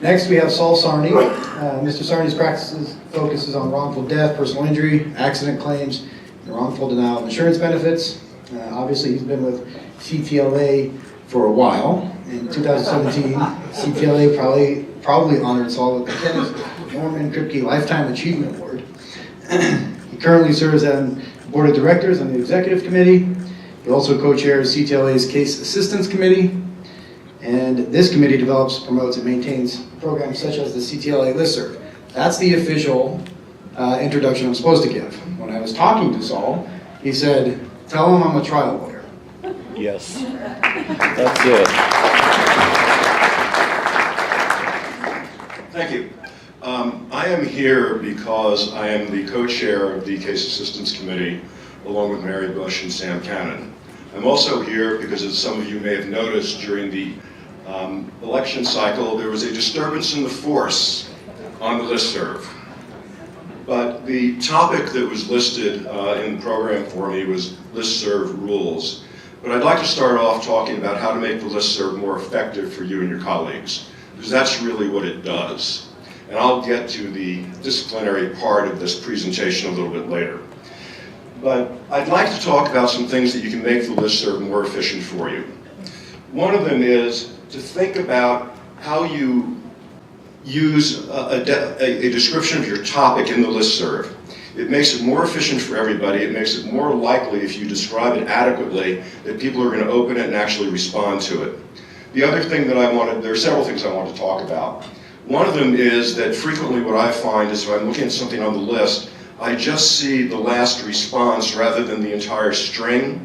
Next, we have Saul Sarney. Mr. Sarney's practice focuses on wrongful death, personal injury, accident claims, and wrongful denial of insurance benefits. Obviously, he's been with CTLA for a while. In 2017, CTLA probably honored Saul with the Kenneth Norman Kripke Lifetime Achievement Award. He currently serves on the Board of Directors on the Executive Committee. He also co-chairs CTLA's Case Assistance Committee. And this committee develops, promotes, and maintains programs such as the CTLA Listserve. That's the official introduction I'm supposed to give. When I was talking to Saul, he said, "Tell him I'm a trial lawyer." Yes, that's it. Thank you. I am here because I am the co-chair of the Case Assistance Committee, along with Mary Bush and Sam Cannon. I'm also here because, as some of you may have noticed, during the election cycle, there was a disturbance in the force on the listserv. But the topic that was listed in the program for me was Listserve Rules. But I'd like to start off talking about how to make the listserv more effective for you and your colleagues, because that's really what it does. And I'll get to the disciplinary part of this presentation a little bit later. But I'd like to talk about some things that you can make the listserv more efficient for you. One of them is to think about how you use a description of your topic in the listserv. It makes it more efficient for everybody. It makes it more likely, if you describe it adequately, that people are going to open it and actually respond to it. The other thing that there are several things I want to talk about. One of them is that frequently what I find is if I'm looking at something on the list, I just see the last response rather than the entire string.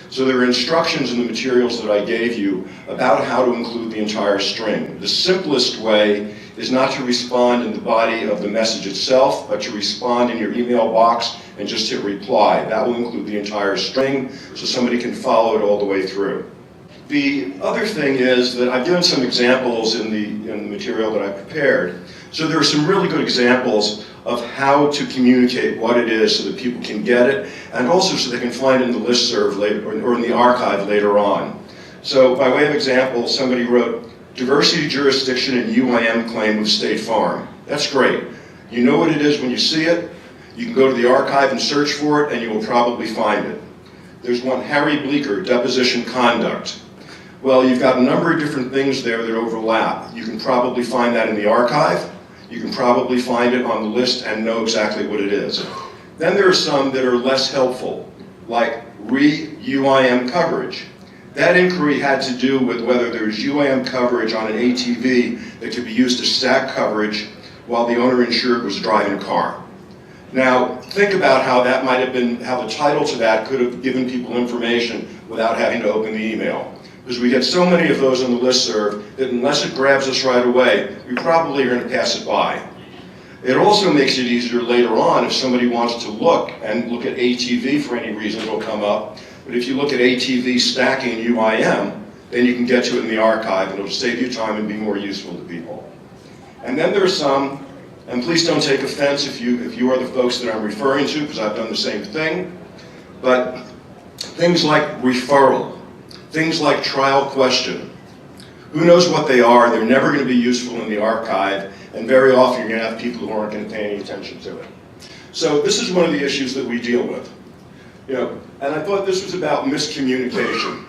So there are instructions in the materials that I gave you about how to include the entire string. The simplest way is not to respond in the body of the message itself, but to respond in your email box and just hit reply. That will include the entire string so somebody can follow it all the way through. The other thing is that I've given some examples in the material that I prepared. So there are some really good examples of how to communicate what it is so that people can get it, and also so they can find it in the listserv later, or in the archive later on. So by way of example, somebody wrote, "Diversity jurisdiction and UIM claim with State Farm." That's great. You know what it is when you see it. You can go to the archive and search for it, and you will probably find it. There's one, Harry Bleeker, deposition conduct. Well, you've got a number of different things there that overlap. You can probably find that in the archive. You can probably find it on the list and know exactly what it is. Then there are some that are less helpful, like re-UIM coverage. That inquiry had to do with whether there's UIM coverage on an ATV that could be used to stack coverage while the owner insured was driving a car. Now, think about how that might have been, how the title to that could have given people information without having to open the email. Because we get so many of those on the listserv that unless it grabs us right away, we probably are going to pass it by. It also makes it easier later on if somebody wants to look at ATV for any reason, it'll come up. But if you look at ATV stacking UIM, then you can get to it in the archive and it'll save you time and be more useful to people. And then there are some, and please don't take offense if you are the folks that I'm referring to, because I've done the same thing, but things like referral, things like trial question. Who knows what they are? They're never going to be useful in the archive, and very often you're going to have people who aren't going to pay any attention to it. So this is one of the issues that we deal with. And I thought this was about miscommunication.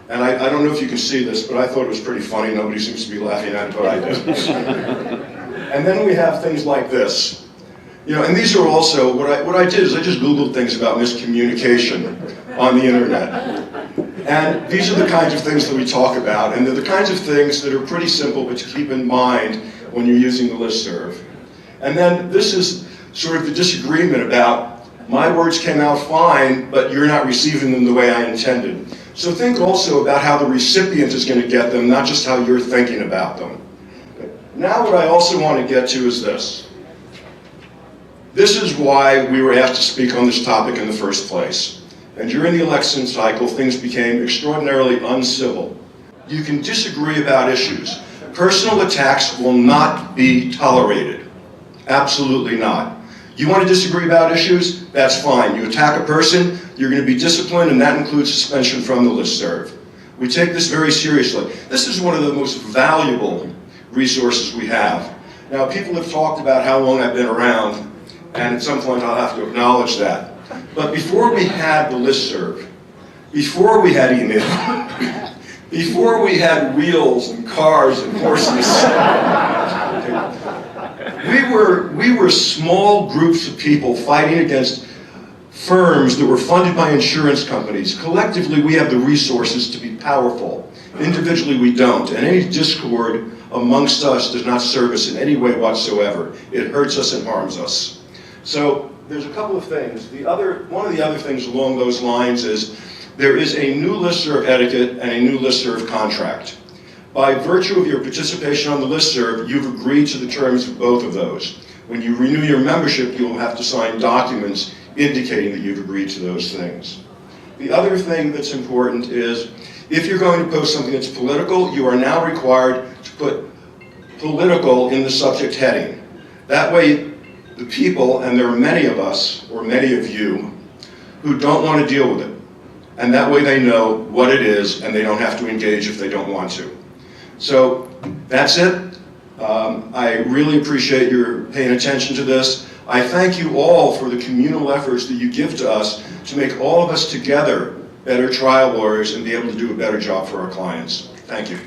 And I don't know if you can see this, but I thought it was pretty funny. Nobody seems to be laughing at it, but I did. And then we have things like this. And these are also, what I did is I just Googled things about miscommunication on the internet. And these are the kinds of things that we talk about, and they're the kinds of things that are pretty simple but to keep in mind when you're using the listserv. And then this is sort of the disagreement about, my words came out fine, but you're not receiving them the way I intended. So think also about how the recipient is going to get them, not just how you're thinking about them. Now what I also want to get to is this. This is why we were asked to speak on this topic in the first place. And during the election cycle, things became extraordinarily uncivil. You can disagree about issues. Personal attacks will not be tolerated. Absolutely not. You want to disagree about issues? That's fine. You attack a person, you're going to be disciplined, and that includes suspension from the listserv. We take this very seriously. This is one of the most valuable resources we have. Now, people have talked about how long I've been around, and at some point I'll have to acknowledge that. But before we had the listserv, before we had email, before we had wheels and cars and horses, we were small groups of people fighting against firms that were funded by insurance companies. Collectively, we have the resources to be powerful. Individually, we don't. And any discord amongst us does not serve us in any way whatsoever. It hurts us and harms us. So there's a couple of things. One of the other things along those lines is there is a new listserv etiquette and a new listserv contract. By virtue of your participation on the listserv, you've agreed to the terms of both of those. When you renew your membership, you'll have to sign documents indicating that you've agreed to those things. The other thing that's important is if you're going to post something that's political, you are now required to put political in the subject heading. That way, the people, and there are many of us, or many of you, who don't want to deal with it. And that way they know what it is, and they don't have to engage if they don't want to. So that's it. I really appreciate your paying attention to this. I thank you all for the communal efforts that you give to us to make all of us together better trial lawyers and be able to do a better job for our clients. Thank you.